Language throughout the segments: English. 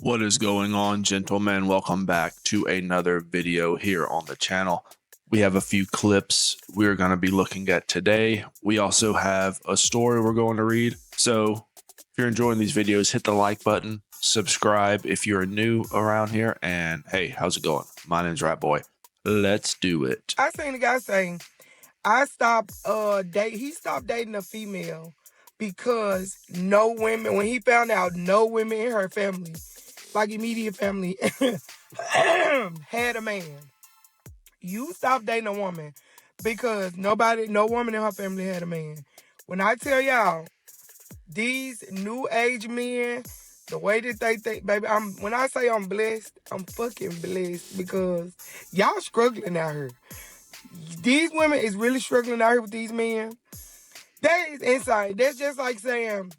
What is going on, gentlemen? Welcome back to another video here on the channel. We have a few clips we're going to be looking at today. We also have a story we're going to read. So if you're enjoying these videos, hit the like button, subscribe if you're new around here, and hey, how's it going? My name's Rat Boy. Let's do it. I seen the guy saying, he stopped dating a female because no women, when he found out no women in her family, like immediate family, had a man. You stopped dating a woman because no woman in her family had a man. When I tell y'all, these new age men, the way that they think, baby, when I say I'm blessed, I'm fucking blessed because y'all struggling out here. These women is really struggling out here with these men. That is insane. That's just like saying,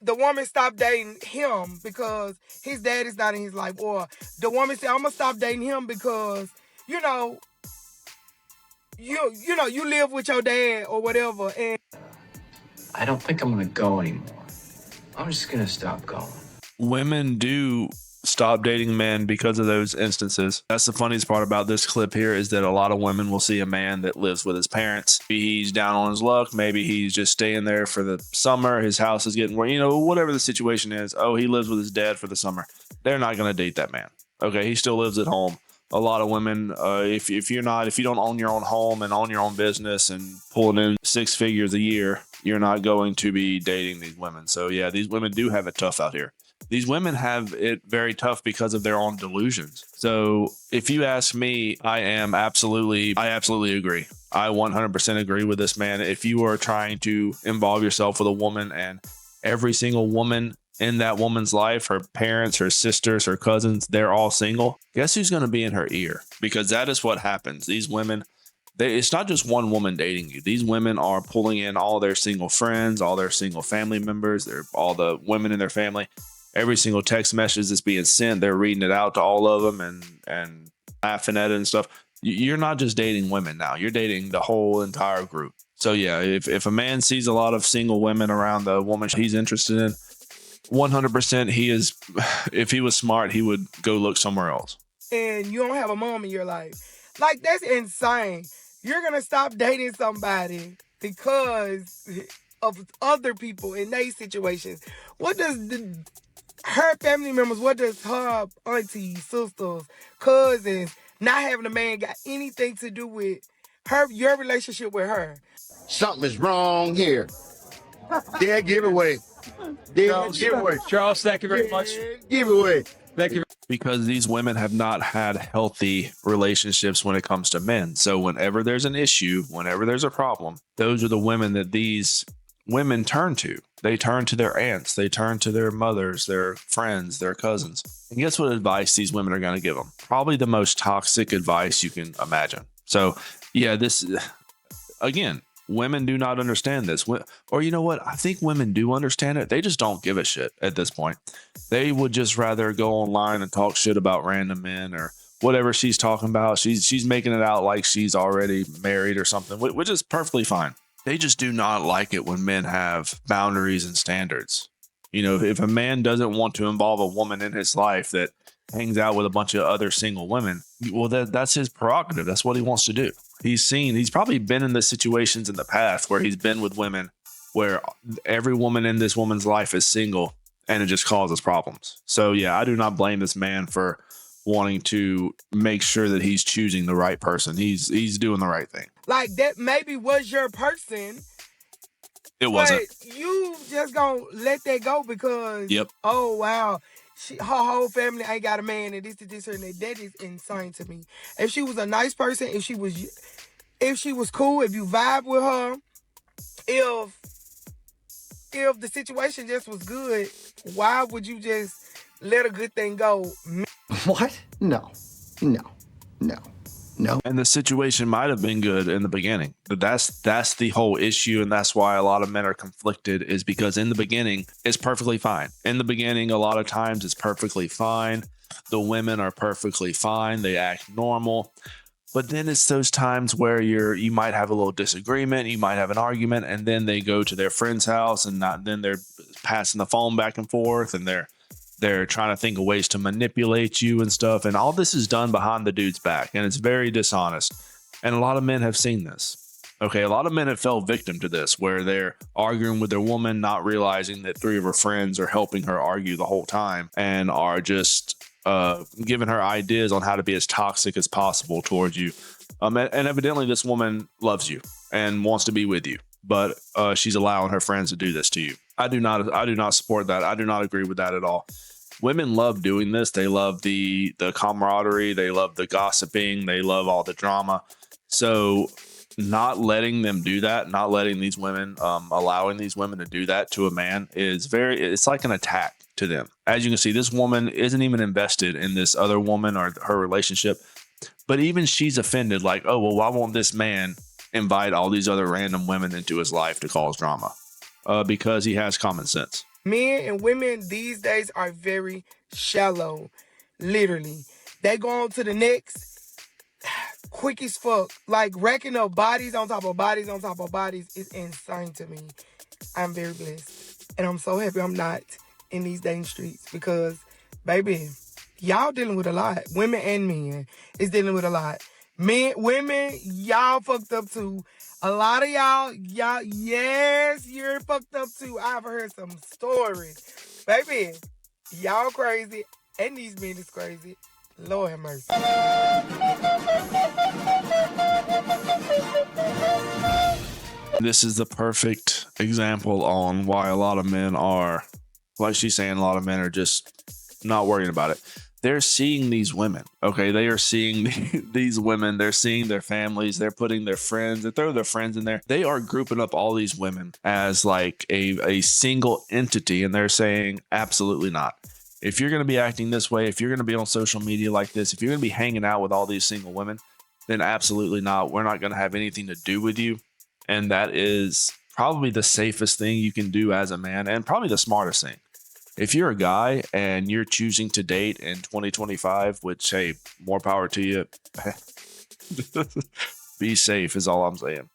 the woman stopped dating him because his dad is not in his life. Or the woman said, I'm going to stop dating him because, you live with your dad or whatever. And I don't think I'm going to go anymore. I'm just going to stop going. Women do stop dating men because of those instances. That's the funniest part about this clip here, is that a lot of women will see a man that lives with his parents. Maybe he's down on his luck. Maybe he's just staying there for the summer. His house is getting, whatever the situation is. Oh, he lives with his dad for the summer. They're not going to date that man. Okay, he still lives at home. A lot of women, if you don't own your own home and own your own business and pulling in 6 figures a year, you're not going to be dating these women. So yeah, these women do have it tough out here. These women have it very tough because of their own delusions. So if you ask me, I absolutely agree. I 100% agree with this man. If you are trying to involve yourself with a woman and every single woman in that woman's life, her parents, her sisters, her cousins, they're all single, guess who's going to be in her ear? Because that is what happens. These women, it's not just one woman dating you. These women are pulling in all their single friends, all their single family members, all the women in their family. Every single text message that's being sent, they're reading it out to all of them and laughing at it and stuff. You're not just dating women now. You're dating the whole entire group. So yeah, if a man sees a lot of single women around the woman he's interested in, 100% if he was smart, he would go look somewhere else. And you don't have a mom in your life. Like, that's insane. You're going to stop dating somebody because of other people in their situations. What does her family members, what does her aunties, sisters, cousins, not having a man got anything to do with your relationship with her? Something is wrong here. Dead giveaway. Charles, thank you very much. Giveaway. Thank you. Because these women have not had healthy relationships when it comes to men. So whenever there's an issue, whenever there's a problem, those are the women that these women turn to. They turn to their aunts, they turn to their mothers, their friends, their cousins. And guess what advice these women are going to give them? Probably the most toxic advice you can imagine. So yeah, again, women do not understand this. Or you know what? I think women do understand it. They just don't give a shit at this point. They would just rather go online and talk shit about random men or whatever she's talking about. She's making it out like she's already married or something, which is perfectly fine. They just do not like it when men have boundaries and standards. You know, if a man doesn't want to involve a woman in his life that hangs out with a bunch of other single women, well, that's his prerogative. That's what he wants to do. He's probably been in the situations in the past where he's been with women where every woman in this woman's life is single and it just causes problems. So yeah, I do not blame this man for wanting to make sure that he's choosing the right person. He's doing the right thing. Like, that maybe was your person. It wasn't. But you just gonna let that go because, yep. Oh, wow. Her whole family ain't got a man and this, and that. That is insane to me. If she was a nice person, if she was cool, if you vibe with her, if the situation just was good, why would you just let a good thing go? What? No. And the situation might have been good in the beginning. But that's the whole issue, and that's why a lot of men are conflicted, is because in the beginning, it's perfectly fine. In the beginning, a lot of times it's perfectly fine. The women are perfectly fine. They act normal. But then it's those times where you might have a little disagreement, you might have an argument, and then they go to their friend's house and then they're passing the phone back and forth, and they're trying to think of ways to manipulate you and stuff. And all this is done behind the dude's back, and it's very dishonest. And a lot of men have seen this. Okay, a lot of men have fell victim to this, where they're arguing with their woman, not realizing that 3 of her friends are helping her argue the whole time and are just giving her ideas on how to be as toxic as possible towards you. And evidently this woman loves you and wants to be with you, but she's allowing her friends to do this to you. I do not support that. I do not agree with that at all. Women love doing this. They love the camaraderie. They love the gossiping. They love all the drama. So not letting them do that, not letting these women, allowing these women to do that to a man it's like an attack to them. As you can see, this woman isn't even invested in this other woman or her relationship, but even she's offended, like, oh, well, why won't this man invite all these other random women into his life to cause drama? Because he has common sense. Men and women these days are very shallow. Literally. They go on to the next quick as fuck. Like, racking up bodies on top of bodies on top of bodies is insane to me. I'm very blessed. And I'm so happy I'm not in these dating streets because, baby, y'all dealing with a lot. Women and men is dealing with a lot. Women, y'all fucked up too. A lot of y'all, yes, you're fucked up too. I've heard some stories. Baby, y'all crazy, and these men is crazy. Lord have mercy. This is the perfect example on why a lot of men are, like she's saying, a lot of men are just not worrying about it. They're seeing these women, okay? They are seeing these women. They're seeing their families. They're putting their friends. They throw their friends in there. They are grouping up all these women as like a single entity, and they're saying, absolutely not. If you're going to be acting this way, if you're going to be on social media like this, if you're going to be hanging out with all these single women, then absolutely not. We're not going to have anything to do with you. And that is probably the safest thing you can do as a man, and probably the smartest thing. If you're a guy and you're choosing to date in 2025, which, hey, more power to you. Be safe is all I'm saying.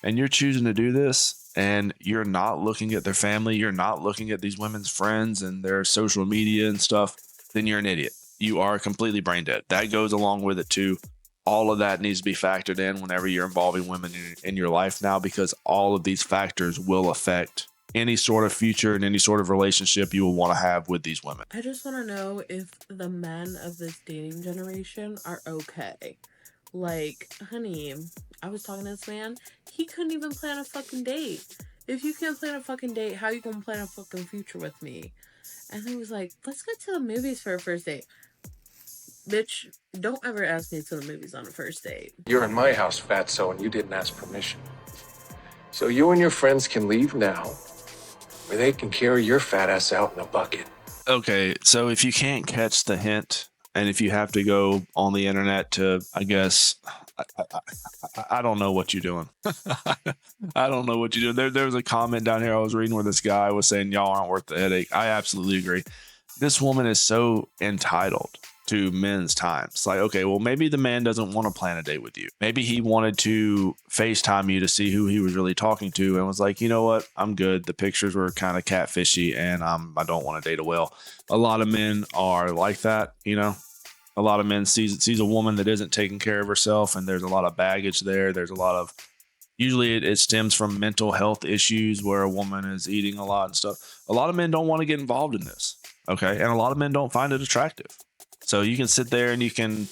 And you're choosing to do this and you're not looking at their family, you're not looking at these women's friends and their social media and stuff, then you're an idiot. You are completely brain dead. That goes along with it too. All of that needs to be factored in whenever you're involving women in your life now, because all of these factors will affect any sort of future and any sort of relationship you will want to have with these women. I just want to know if the men of this dating generation are okay. Like, honey, I was talking to this man. He couldn't even plan a fucking date. If you can't plan a fucking date, how you gonna plan a fucking future with me? And he was like, let's go to the movies for a first date. Bitch, don't ever ask me to the movies on a first date. You're in my house, fatso, and you didn't ask permission. So you and your friends can leave now, or they can carry your fat ass out in a bucket. Okay, so if you can't catch the hint, and if you have to go on the internet to, I guess, I don't know what you're doing. I don't know what you're doing. There was a comment down here I was reading where this guy was saying, y'all aren't worth the headache. I absolutely agree. This woman is so entitled to men's time. It's like, okay, well, maybe the man doesn't want to plan a date with you. Maybe he wanted to FaceTime you to see who he was really talking to and was like, you know what? I'm good. The pictures were kind of catfishy and I don't want to date a whale. A lot of men are like that, you know? A lot of men sees a woman that isn't taking care of herself, and there's a lot of baggage there. There's a lot of, usually it stems from mental health issues where a woman is eating a lot and stuff. A lot of men don't want to get involved in this, okay? And a lot of men don't find it attractive. So you can sit there and you can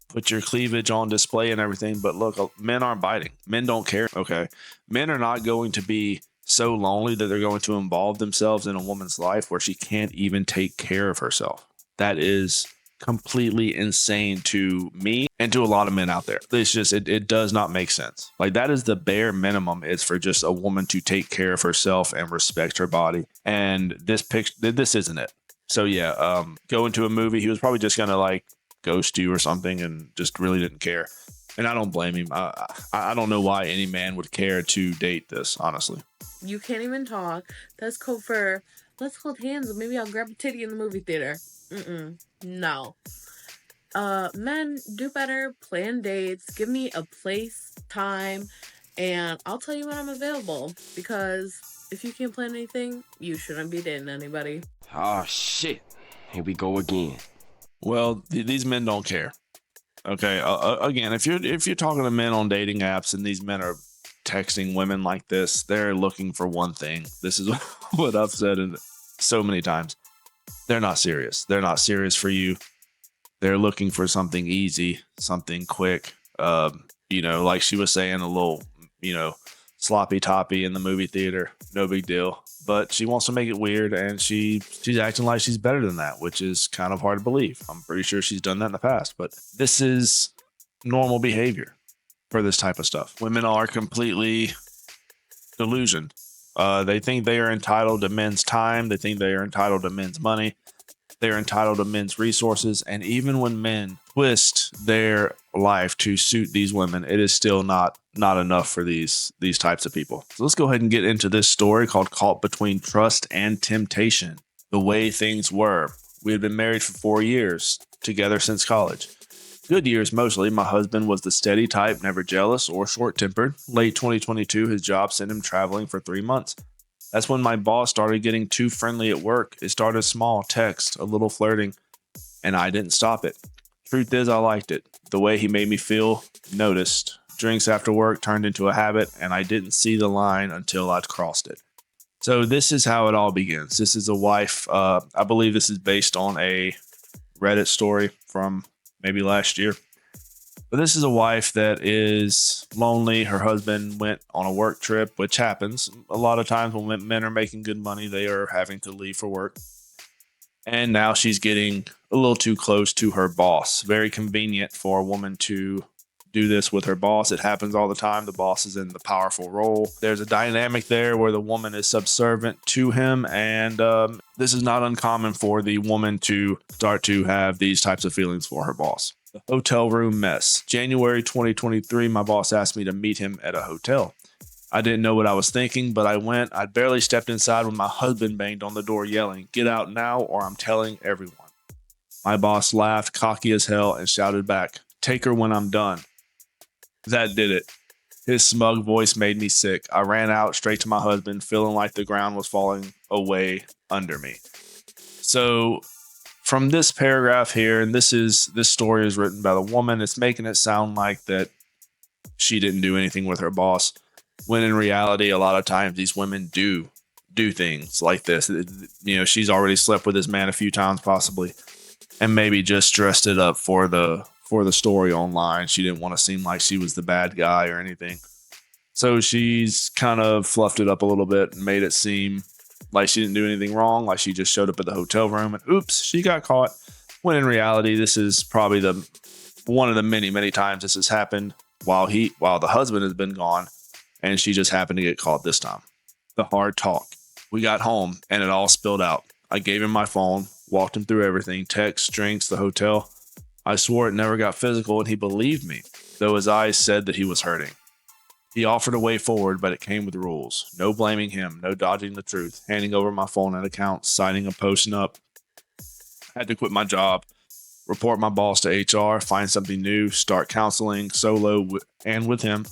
put your cleavage on display and everything, but look, men aren't biting. Men don't care, okay? Men are not going to be so lonely that they're going to involve themselves in a woman's life where she can't even take care of herself. That is completely insane to me and to a lot of men out there. It's just, it does not make sense. Like, that is the bare minimum, is for just a woman to take care of herself and respect her body. And this isn't it. So yeah, going to a movie, he was probably just gonna like ghost you or something and just really didn't care. And I don't blame him. I don't know why any man would care to date this, honestly. You can't even talk. That's code for, let's hold hands and maybe I'll grab a titty in the movie theater. No. Men, do better, plan dates, give me a place, time, and I'll tell you when I'm available. Because if you can't plan anything, you shouldn't be dating anybody. Oh, shit. Here we go again. Well, these men don't care. Okay. Again, if you're talking to men on dating apps and these men are texting women like this, they're looking for one thing. This is what I've said so many times. They're not serious. They're not serious for you. They're looking for something easy, something quick. Like she was saying, a little, sloppy toppy in the movie theater. No big deal. But she wants to make it weird, and she's acting like she's better than that, which is kind of hard to believe. I'm pretty sure she's done that in the past, but this is normal behavior for this type of stuff. Women are completely delusioned. They think they are entitled to men's time. They think they are entitled to men's money. They're entitled to men's resources. And even when men twist their life to suit these women, it is still not enough for these types of people. So let's go ahead and get into this story called Caught Between Trust and Temptation. The way things were. We had been married for 4 years, together since college. Good years mostly. My husband was the steady type, never jealous or short-tempered. Late 2022, his job sent him traveling for 3 months. That's when my boss started getting too friendly at work. It started small, text, a little flirting, and I didn't stop it. Truth is, I liked it. The way he made me feel, noticed. Drinks after work turned into a habit, and I didn't see the line until I'd crossed it. So this is how it all begins. This is a wife. I believe this is based on a Reddit story from maybe last year. But this is a wife that is lonely. Her husband went on a work trip, which happens. A lot of times when men are making good money, they are having to leave for work. And now she's getting a little too close to her boss. Very convenient for a woman to do this with her boss. It happens all the time. The boss is in the powerful role. There's a dynamic there where the woman is subservient to him. And this is not uncommon for the woman to start to have these types of feelings for her boss. The hotel room mess. January 2023, my boss asked me to meet him at a hotel. I didn't know what I was thinking, but I went. I'd barely stepped inside when my husband banged on the door yelling, "Get out now or I'm telling everyone." My boss laughed, cocky as hell, and shouted back, "Take her when I'm done." That did it. His smug voice made me sick. I ran out straight to my husband, feeling like the ground was falling away under me. So from this paragraph here, and this story is written by the woman, it's making it sound like that she didn't do anything with her boss, when in reality, a lot of times these women do things like this. She's already slept with this man a few times possibly, and maybe just dressed it up for the story online. She didn't want to seem like she was the bad guy or anything. So she's kind of fluffed it up a little bit and made it seem like she didn't do anything wrong, like she just showed up at the hotel room and oops, she got caught. When in reality, this is probably one of the many, many times this has happened while the husband has been gone, and she just happened to get caught this time. The hard talk. We got home and it all spilled out. I gave him my phone, walked him through everything, texts, drinks, the hotel. I swore it never got physical, and he believed me, though his eyes said that he was hurting. He offered a way forward, but it came with rules. No blaming him, no dodging the truth, handing over my phone and account, signing a posting up. I had to quit my job, report my boss to HR, find something new, start counseling solo and with him.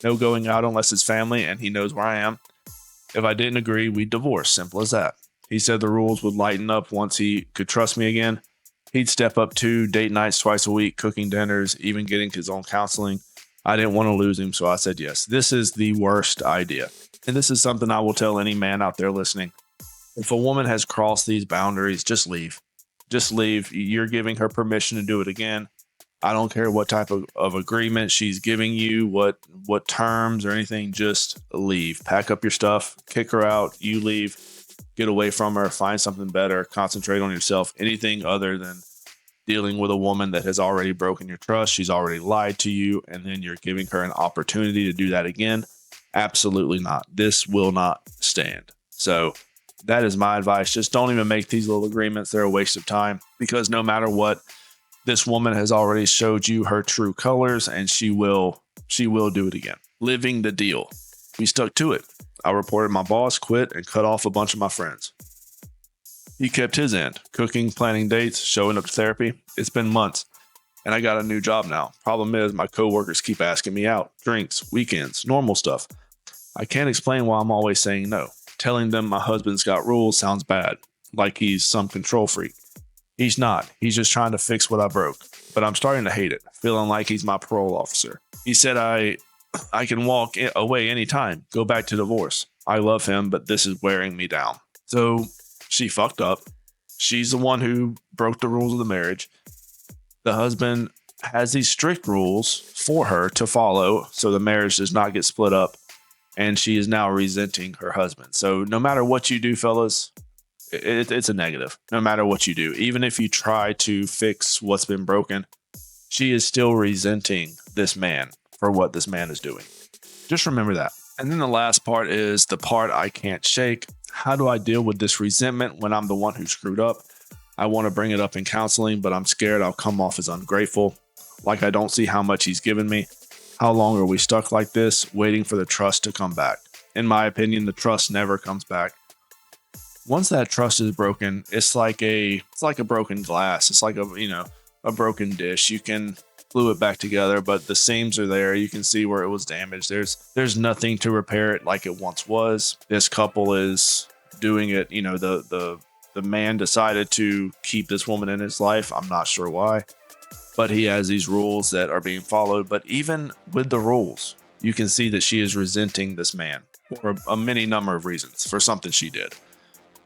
No going out unless it's family and he knows where I am. If I didn't agree, we'd divorce. Simple as that. He said the rules would lighten up once he could trust me again. He'd step up to date nights twice a week, cooking dinners, even getting his own counseling. I didn't want to lose him, so I said yes. This is the worst idea. And this is something I will tell any man out there listening. If a woman has crossed these boundaries, just leave. Just leave. You're giving her permission to do it again. I don't care what type of agreement she's giving you, what terms or anything, just leave. Pack up your stuff, kick her out, you leave, get away from her, find something better, concentrate on yourself. Anything other than dealing with a woman that has already broken your trust, she's already lied to you, and then you're giving her an opportunity to do that again. Absolutely not. This will not stand. So that is my advice. Just don't even make these little agreements. They're a waste of time, because no matter what, this woman has already showed you her true colors, and she will do it again. Living the deal. We stuck to it. I reported my boss, quit, and cut off a bunch of my friends. He kept his end, cooking, planning dates, showing up to therapy. It's been months. And I got a new job now. Problem is, my coworkers keep asking me out, drinks, weekends, normal stuff. I can't explain why I'm always saying no. Telling them my husband's got rules sounds bad, like he's some control freak. He's not. He's just trying to fix what I broke. But I'm starting to hate it, feeling like he's my parole officer. He said I can walk away anytime, go back to divorce. I love him, but this is wearing me down. So she fucked up. She's the one who broke the rules of the marriage. The husband has these strict rules for her to follow so the marriage does not get split up. And she is now resenting her husband. So no matter what you do, fellas, it's a negative. No matter what you do, even if you try to fix what's been broken, she is still resenting this man for what this man is doing. Just remember that. And then the last part is the part I can't shake. How do I deal with this resentment when I'm the one who screwed up? I want to bring it up in counseling, but I'm scared I'll come off as ungrateful, like I don't see how much he's given me. How long are we stuck like this, waiting for the trust to come back? In my opinion, the trust never comes back. Once that trust is broken, it's like a broken glass. It's like a broken dish. You can glue it back together, but the seams are there. You can see where it was damaged. There's nothing to repair it like it once was. This couple is doing it. The man decided to keep this woman in his life. I'm not sure why. But he has these rules that are being followed. But even with the rules, you can see that she is resenting this man for a many number of reasons for something she did,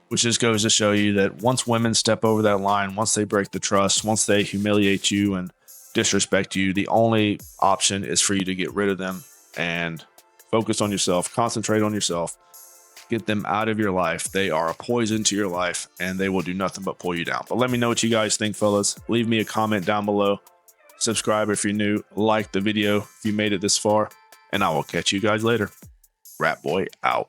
which just goes to show you that once women step over that line, once they break the trust, once they humiliate you and disrespect you, the only option is for you to get rid of them and focus on yourself, concentrate on yourself, get them out of your life. They are a poison to your life and they will do nothing but pull you down. But let me know what you guys think, fellas. Leave me a comment down below. Subscribe if you're new. Like the video if you made it this far. And I will catch you guys later. Rat Boy out.